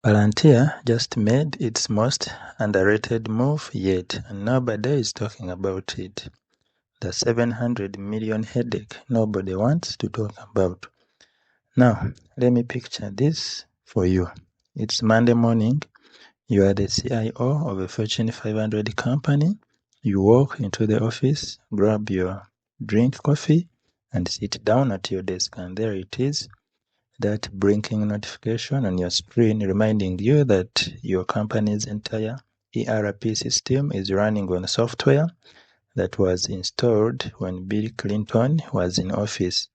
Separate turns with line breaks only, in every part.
Palantir just made its most underrated move yet, and nobody is talking about it. The 700 million headache nobody wants to talk about. Now, let me picture this for you. It's Monday morning. You are the CIO of a Fortune 500 company. You walk into the office, grab your drink coffee, and sit down at your desk, and there it is, that blinking notification on your screen reminding you that your company's entire ERP system is running on software that was installed when Bill Clinton was in office.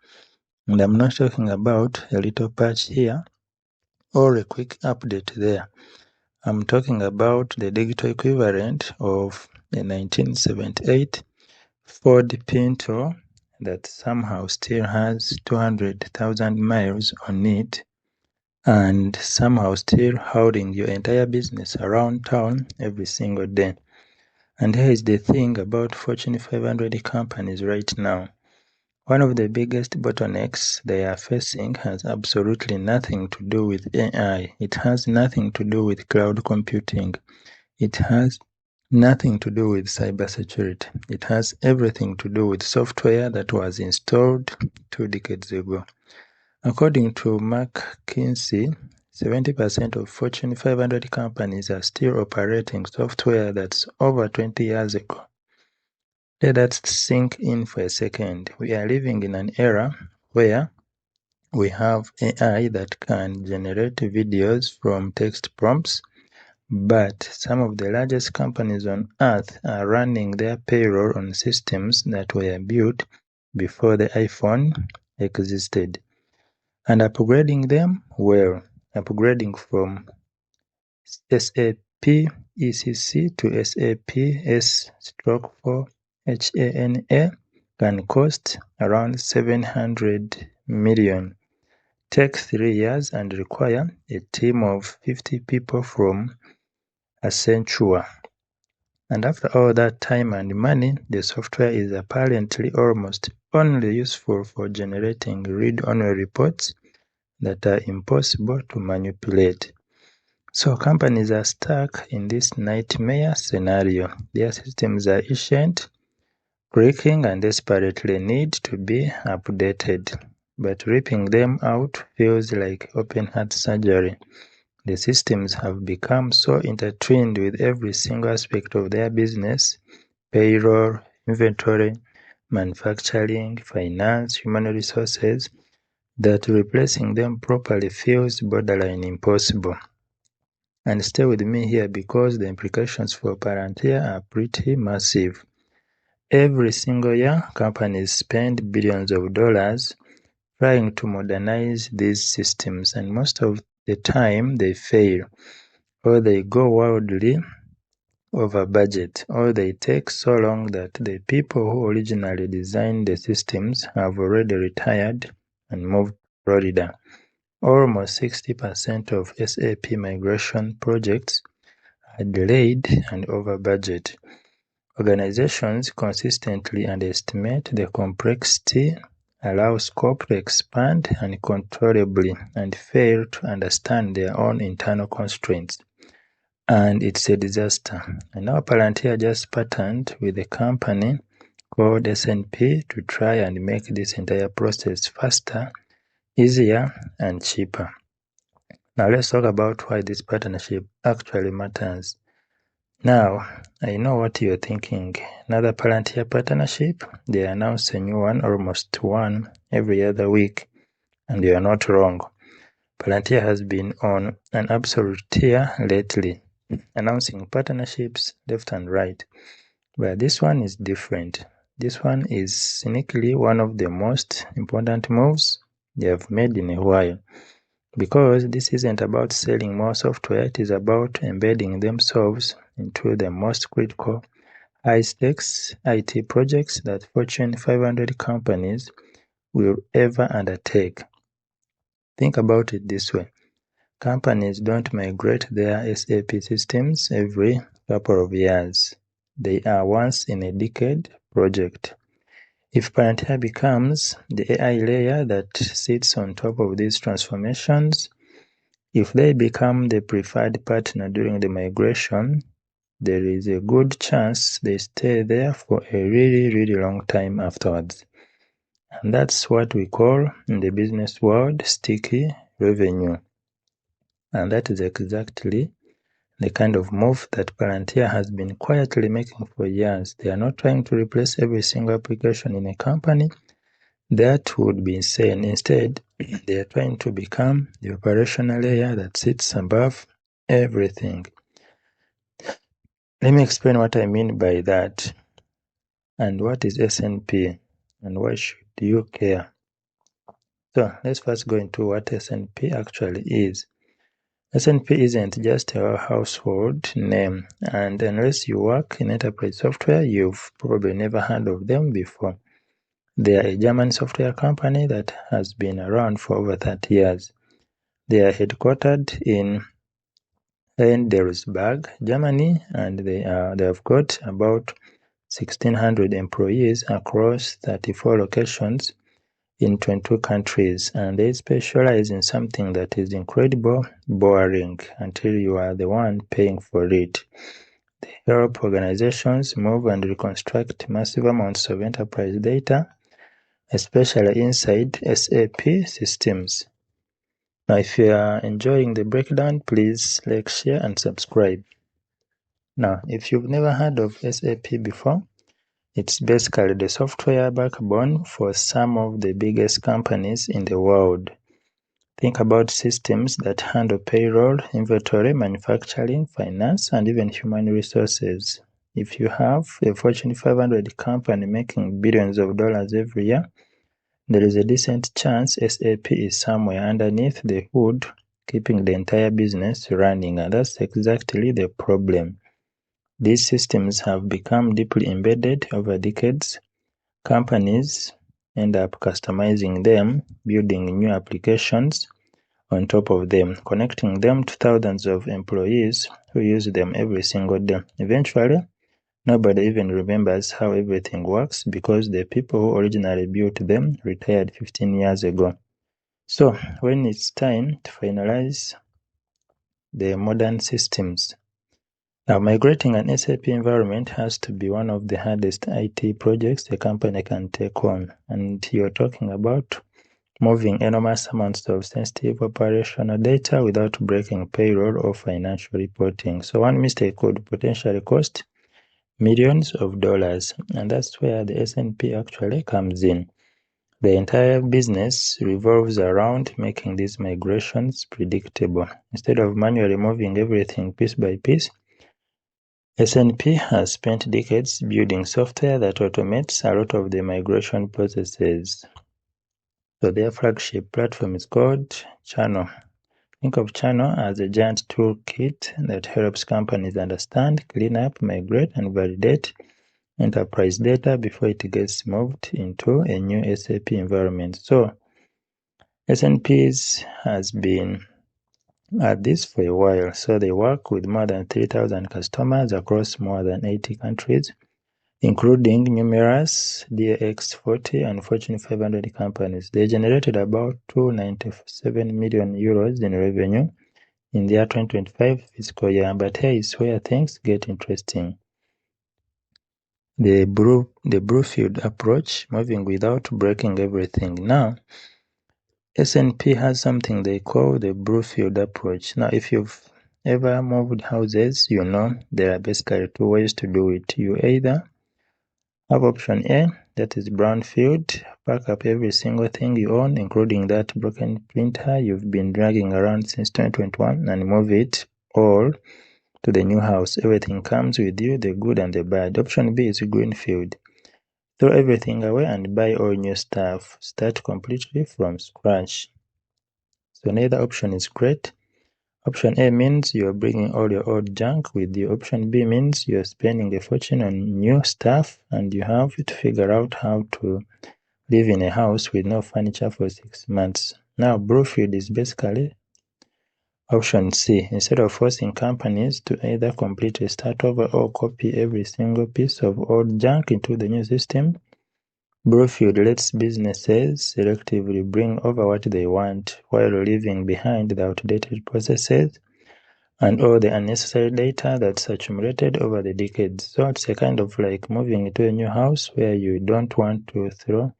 And I'm not talking about a little patch here or a quick update there. I'm talking about the digital equivalent of a 1978 Ford Pinto that somehow still has 200,000 miles on it, and somehow still hauling your entire business around town every single day. And here is the thing about Fortune 500 companies right now. One of the biggest bottlenecks they are facing has absolutely nothing to do with AI. It has nothing to do with cloud computing. It has nothing to do with cybersecurity. It has everything to do with software that was installed 2 decades ago. According to McKinsey, 70% of Fortune 500 companies are still operating software that's over 20 years ago. Let that sink in for a second. We are living in an era where we have AI that can generate videos from text prompts, but some of the largest companies on earth are running their payroll on systems that were built before the iPhone existed. And upgrading them, well, upgrading from SAP ECC to SAP S/4 HANA can cost around 700 million, take 3 years, and require a team of 50 people from Accenture. And after all that time and money, the software is apparently almost only useful for generating read-only reports that are impossible to manipulate. So companies are stuck in this nightmare scenario. Their systems are ancient, creaking, and desperately need to be updated. But ripping them out feels like open-heart surgery. The systems have become so intertwined with every single aspect of their business: payroll, inventory, manufacturing, finance, human resources, that replacing them properly feels borderline impossible. And stay with me here because the implications for Palantir are pretty massive. Every single year, companies spend billions of dollars trying to modernize these systems, and most of the time they fail, or they go wildly over budget, or they take so long that the people who originally designed the systems have already retired and moved to Florida. Almost 60% of SAP migration projects are delayed and over budget. Organizations consistently underestimate the complexity, allow scope to expand uncontrollably, and fail to understand their own internal constraints. And it's a disaster. And now Palantir just partnered with a company called S&P to try and make this entire process faster, easier, and cheaper. Now let's talk about why this partnership actually matters. Now, I know what you're thinking. Another Palantir partnership? They announce a new one, almost one, every other week. And you are not wrong. Palantir has been on an absolute tear lately, announcing partnerships left and right. But this one is different. This one is sneakily one of the most important moves they have made in a while. Because this isn't about selling more software, it is about embedding themselves into the most critical, high-stakes IT projects that Fortune 500 companies will ever undertake. Think about it this way. Companies don't migrate their SAP systems every couple of years. They are once-in-a-decade project. If Palantir becomes the AI layer that sits on top of these transformations, If they become the preferred partner during the migration, there is a good chance they stay there for a really, really long time afterwards. And that's what we call in the business world sticky revenue. And that is exactly the kind of move that Palantir has been quietly making for years. They are not trying to replace every single application in a company. That would be insane. Instead, they are trying to become the operational layer that sits above everything. Let me explain what I mean by that. And what is S&P? And why should you care? So let's first go into what S&P actually is. S&P isn't just a household name, and unless you work in enterprise software, you've probably never heard of them before. They are a German software company that has been around for over 30 years. They are headquartered in Heidelberg, Germany, and they have got about 1,600 employees across 34 locations in 22 countries, and they specialize in something that is incredibly boring until you are the one paying for it. They help organizations move and reconstruct massive amounts of enterprise data, especially inside SAP systems. Now, if you are enjoying the breakdown, please like, share, and subscribe. Now, if you've never heard of SAP before, it's basically the software backbone for some of the biggest companies in the world. Think about systems that handle payroll, inventory, manufacturing, finance, and even human resources. If you have a Fortune 500 company making billions of dollars every year, there is a decent chance SAP is somewhere underneath the hood, keeping the entire business running, and that's exactly the problem. These systems have become deeply embedded over decades. Companies end up customizing them, building new applications on top of them, connecting them to thousands of employees who use them every single day. Eventually, nobody even remembers how everything works because the people who originally built them retired 15 years ago. So, when it's time to finalize the modern systems, now, migrating an SAP environment has to be one of the hardest IT projects a company can take on. And you're talking about moving enormous amounts of sensitive operational data without breaking payroll or financial reporting. So one mistake could potentially cost millions of dollars. And that's where the S&P actually comes in. The entire business revolves around making these migrations predictable. Instead of manually moving everything piece by piece, S&P has spent decades building software that automates a lot of the migration processes. So their flagship platform is called Channel. Think of Channel as a giant toolkit that helps companies understand, clean up, migrate, and validate enterprise data before it gets moved into a new SAP environment. So S&P has been at this for a while, so they work with more than 3,000 customers across more than 80 countries, including numerous DAX 40 and Fortune 500 companies. They generated about 297 million euros in revenue in their 2025 fiscal year, but here is where things get interesting. The Bluefield approach, moving without breaking everything. Now, S&P has something they call the Bluefield approach. Now, if you've ever moved houses, you know there are basically two ways to do it. You either have option A, that is brownfield, pack up every single thing you own, including that broken printer you've been dragging around since 2021, and move it all to the new house. Everything comes with you, the good and the bad. Option B is greenfield. Throw everything away and buy all new stuff. Start completely from scratch. So neither option is great. Option A means you're bringing all your old junk with you. Option B means you're spending a fortune on new stuff and you have to figure out how to live in a house with no furniture for 6 months. Now, Bluefield is basically option C. Instead of forcing companies to either completely start over or copy every single piece of old junk into the new system, Broadfield lets businesses selectively bring over what they want while leaving behind the outdated processes and all the unnecessary data that's accumulated over the decades. So it's a kind of like moving into a new house where you don't want to throw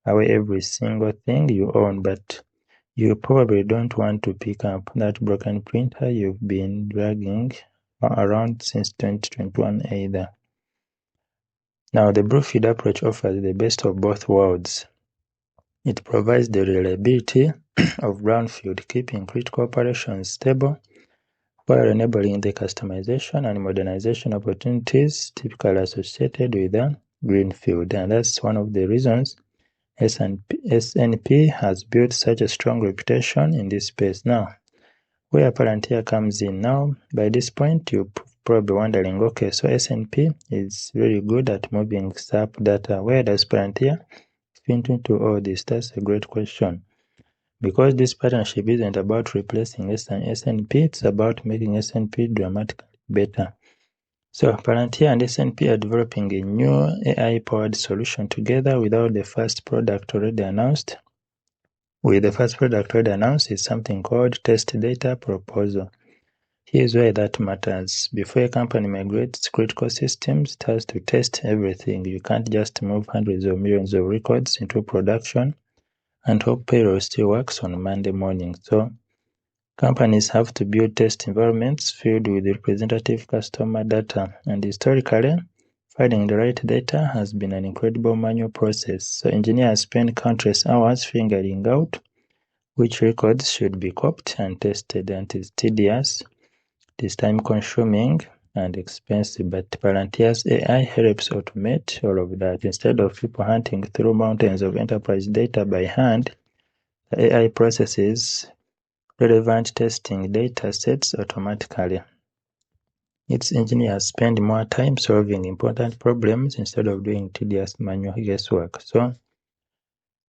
away every single thing you own, but you probably don't want to pick up that broken printer you've been dragging around since 2021 either. Now, the Broadfield approach offers the best of both worlds. It provides the reliability of brownfield, keeping critical operations stable, while enabling the customization and modernization opportunities typically associated with a greenfield. And that's one of the reasons SNP has built such a strong reputation in this space. Now, where Palantir comes in now, by this point, you're probably wondering, okay, so SNP is really good at moving SAP data. Where does Palantir fit into all this? That's a great question. Because this partnership isn't about replacing SNP, it's about making SNP dramatically better. So Palantir and SNP are developing a new AI-powered solution together without the first product already announced. With the first product already announced is something called test data proposal. Here's why that matters. Before a company migrates critical systems, it has to test everything. You can't just move hundreds of millions of records into production and hope payroll still works on Monday morning. So companies have to build test environments filled with representative customer data. And historically, finding the right data has been an incredible manual process. So engineers spend countless hours figuring out which records should be copied and tested, and it's tedious, it is time-consuming and expensive, but Palantir's AI helps automate all of that. Instead of people hunting through mountains of enterprise data by hand, the AI processes relevant testing data sets automatically. Its engineers spend more time solving important problems instead of doing tedious manual guesswork. So,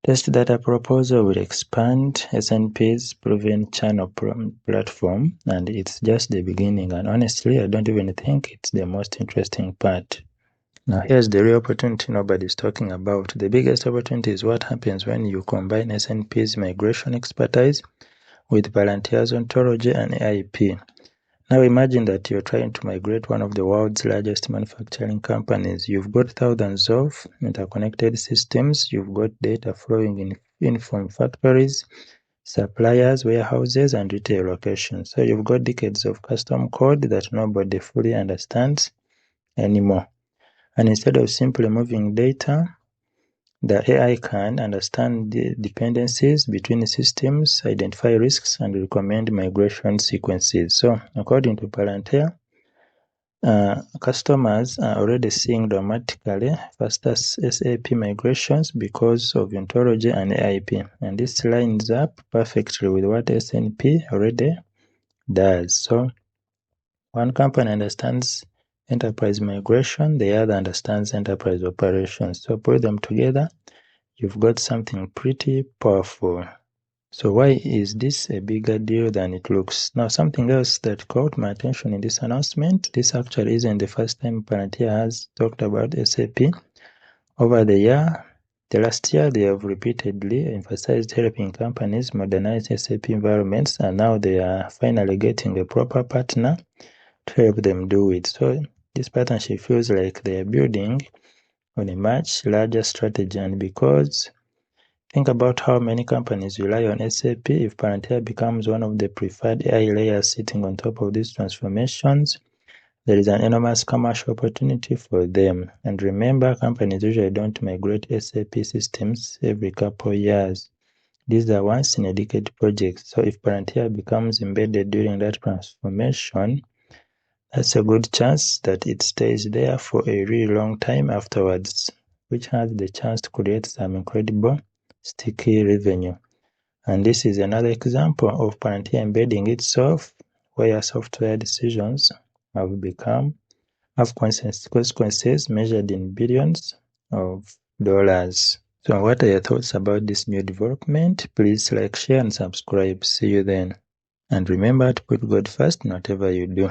test data proposal will expand SNP's proven channel platform, and it's just the beginning. And honestly, I don't even think it's the most interesting part. Now, here's the real opportunity nobody's talking about. The biggest opportunity is what happens when you combine SNP's migration expertise with Palantir's ontology and AIP. Now imagine that you're trying to migrate one of the world's largest manufacturing companies. You've got thousands of interconnected systems. You've got data flowing in from factories, suppliers, warehouses, and retail locations. So you've got decades of custom code that nobody fully understands anymore. And instead of simply moving data, the AI can understand the dependencies between systems, identify risks, and recommend migration sequences. So, according to Palantir, customers are already seeing dramatically faster SAP migrations because of ontology and AIP. And this lines up perfectly with what SNP already does. So, one company understands enterprise migration, the other understands enterprise operations. So, put them together, you've got something pretty powerful. So why is this a bigger deal than it looks? Now, something else that caught my attention in this announcement, this actually isn't the first time Palantir has talked about SAP. Over the last year, they have repeatedly emphasized helping companies modernize SAP environments, and now they are finally getting a proper partner to help them do it. So this partnership feels like they are building on a much larger strategy, and because think about how many companies rely on SAP. If Palantir becomes one of the preferred AI layers sitting on top of these transformations, there is an enormous commercial opportunity for them. And remember, companies usually don't migrate SAP systems every couple of years. These are once-in-a-decade projects. So if Palantir becomes embedded during that transformation, that's a good chance that it stays there for a really long time afterwards, which has the chance to create some incredible sticky revenue. And this is another example of Palantir embedding itself where software decisions have consequences measured in billions of dollars. So what are your thoughts about this new development? Please like, share, and subscribe. See you then. And remember to put God first in whatever you do.